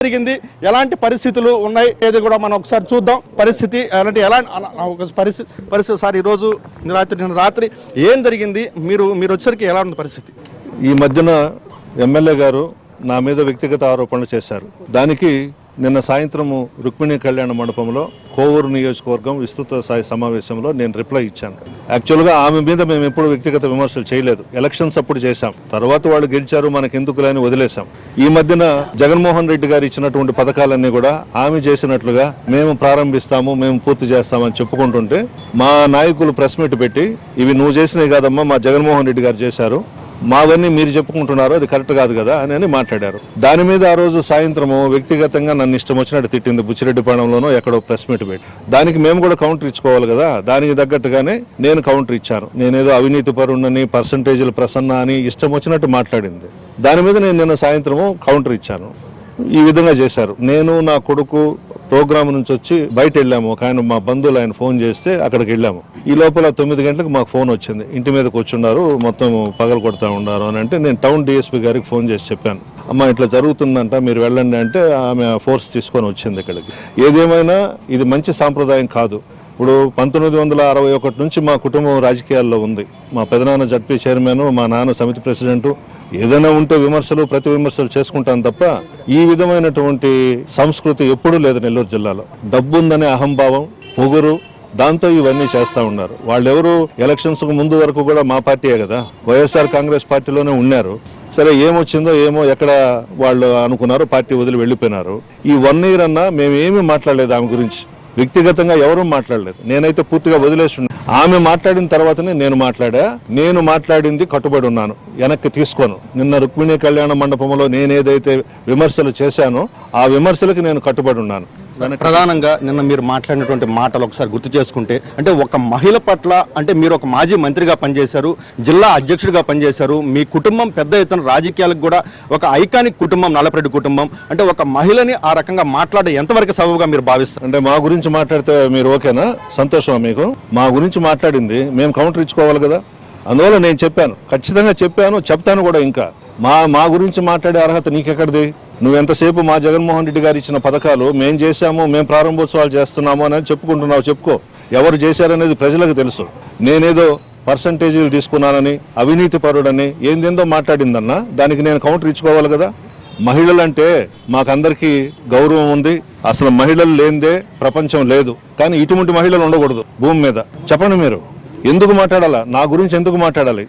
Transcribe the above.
జరిగింది, ఎలాంటి పరిస్థితులు ఉన్నాయి అనేది కూడా మనం ఒకసారి చూద్దాం. పరిస్థితి ఎలాంటి పరిస్థితి సార్ ఈరోజు నిన్న రాత్రి ఏం జరిగింది, మీరు వచ్చరికి ఎలా ఉంది పరిస్థితి? ఈ మధ్యన ఎమ్మెల్యే గారు నా మీద వ్యక్తిగత ఆరోపణలు చేశారు. దానికి నిన్న సాయంత్రము రుక్మిణి కళ్యాణ మండపంలో కోవూరు నియోజకవర్గం విస్తృత స్థాయి సమావేశంలో నేను రిప్లై ఇచ్చాను. యాక్చువల్గా ఆమె మీద మేము ఎప్పుడు వ్యక్తిగత విమర్శలు చేయలేదు. ఎలక్షన్స్ అప్పుడు చేశాం, తర్వాత వాళ్ళు గెలిచారు, మనకెందుకులని వదిలేశాం. ఈ మధ్యన జగన్మోహన్ రెడ్డి గారు ఇచ్చినటువంటి పథకాలన్నీ కూడా ఆమె చేసినట్లుగా మేము ప్రారంభిస్తాము, మేము పూర్తి చేస్తామని చెప్పుకుంటుంటే మా నాయకులు ప్రెస్ మీట్ పెట్టి ఇవి నువ్వు చేసినవి కాదమ్మా, మా జగన్మోహన్ రెడ్డి గారు చేశారు, మావన్నీ మీరు చెప్పుకుంటున్నారు, అది కరెక్ట్ కాదు కదా అని మాట్లాడారు. దాని మీద ఆ రోజు సాయంత్రము వ్యక్తిగతంగా నన్ను ఇష్టం వచ్చినట్టు తిట్టింది బుచ్చిరెడ్డిపాళెంలోనో ఎక్కడో ప్రెస్ మీట్ పెట్టి. దానికి మేము కూడా కౌంటర్ ఇచ్చుకోవాలి కదా, దానికి తగ్గట్టుగానే నేను కౌంటర్ ఇచ్చాను. నేనేదో అవినీతి పరుణ్ణని, పర్సంటేజీలు ప్రసన్న అని ఇష్టం వచ్చినట్టు మాట్లాడింది. దాని మీద నేను నిన్న సాయంత్రము కౌంటర్ ఇచ్చాను. ఈ విధంగా చేశారు. నేను నా కొడుకు ప్రోగ్రామ్ నుంచి వచ్చి బయట వెళ్ళాము. ఒక ఆయన మా బంధువులు ఆయన ఫోన్ చేస్తే అక్కడికి వెళ్ళాము. ఈ లోపల 9 గంటలకు మాకు ఫోన్ వచ్చింది, ఇంటి మీదకి వచ్చున్నారు, మొత్తం పగలు కొడతా ఉన్నారు అని. అంటే నేను టౌన్ డిఎస్పీ గారికి ఫోన్ చేసి చెప్పాను, అమ్మ ఇట్లా జరుగుతుందంట, మీరు వెళ్ళండి అంటే ఆమె ఫోర్స్ తీసుకొని వచ్చింది ఇక్కడికి. ఏదేమైనా ఇది మంచి సాంప్రదాయం కాదు. ఇప్పుడు 1961 నుంచి మా కుటుంబం రాజకీయాల్లో ఉంది. మా పెదనాన్న జడ్పీ చైర్మన్, మా నాన్న సమితి ప్రెసిడెంటు. ఏదైనా ఉంటే విమర్శలు ప్రతి విమర్శలు చేసుకుంటాను తప్ప ఈ విధమైనటువంటి సంస్కృతి ఎప్పుడూ లేదు నెల్లూరు జిల్లాలో. డబ్బు ఉందనే అహంభావం, పొగురు, దాంతో ఇవన్నీ చేస్తూ ఉన్నారు. వాళ్ళెవరు ఎలక్షన్స్కు ముందు వరకు కూడా మా పార్టీయే కదా, వైఎస్ఆర్ కాంగ్రెస్ పార్టీలోనే ఉన్నారు. సరే ఏమొచ్చిందో ఏమో, ఎక్కడ వాళ్ళు అనుకున్నారో పార్టీ వదిలి వెళ్ళిపోయినారు. ఈ 1 year అన్నా మేము ఏమీ మాట్లాడలేదు ఆమె గురించి, వ్యక్తిగతంగా ఎవరూ మాట్లాడలేదు. నేనైతే పూర్తిగా వదిలేసి ఆమె మాట్లాడిన తర్వాతనే నేను మాట్లాడింది కట్టుబడి ఉన్నాను, వెనక్కి తీసుకోను. నిన్న రుక్మిణి కళ్యాణ మండపంలో నేనేదైతే విమర్శలు చేశానో ఆ విమర్శలకు నేను కట్టుబడి ఉన్నాను. ప్రధానంగా నిన్న మీరు మాట్లాడినటువంటి మాటలు ఒకసారి గుర్తు చేసుకుంటే, అంటే ఒక మహిళ పట్ల, అంటే మీరు ఒక మాజీ మంత్రిగా పనిచేశారు, జిల్లా అధ్యక్షుడిగా పనిచేశారు, మీ కుటుంబం పెద్ద ఎత్తున రాజకీయాలకు కూడా ఒక ఐకానిక్ కుటుంబం నల్లపరెడ్డి కుటుంబం. అంటే ఒక మహిళని ఆ రకంగా మాట్లాడే ఎంతవరకు సబబుగా మీరు భావిస్తారు? అంటే మా గురించి మాట్లాడితే మీరు ఓకేనా, సంతోషమా మీకు? మా గురించి మాట్లాడింది మేము కౌంటర్ ఇచ్చుకోవాలి కదా, అందువల్ల నేను చెప్పాను, ఖచ్చితంగా చెప్పాను, చెప్తాను కూడా. ఇంకా మా గురించి మాట్లాడే అర్హత నీకెక్కడిది? నువ్వెంతసేపు మా జగన్మోహన్ రెడ్డి గారు ఇచ్చిన పథకాలు మేము చేశాము, మేము ప్రారంభోత్సవాలు చేస్తున్నాము అని చెప్పుకుంటున్నావు. చెప్పుకో, ఎవరు చేశారనేది ప్రజలకు తెలుసు. నేనేదో పర్సంటేజీలు తీసుకున్నానని, అవినీతి పరుడని ఏందేందో మాట్లాడిందన్నా, దానికి నేను కౌంటర్ ఇచ్చుకోవాలి కదా. మహిళలంటే మాకందరికీ గౌరవం ఉంది, అసలు మహిళలు లేనిదే ప్రపంచం లేదు. కానీ ఇటువంటి మహిళలు ఉండకూడదు భూమి మీద. చెప్పండి మీరు, ఎందుకు మాట్లాడాలా? నా గురించి ఎందుకు మాట్లాడాలి?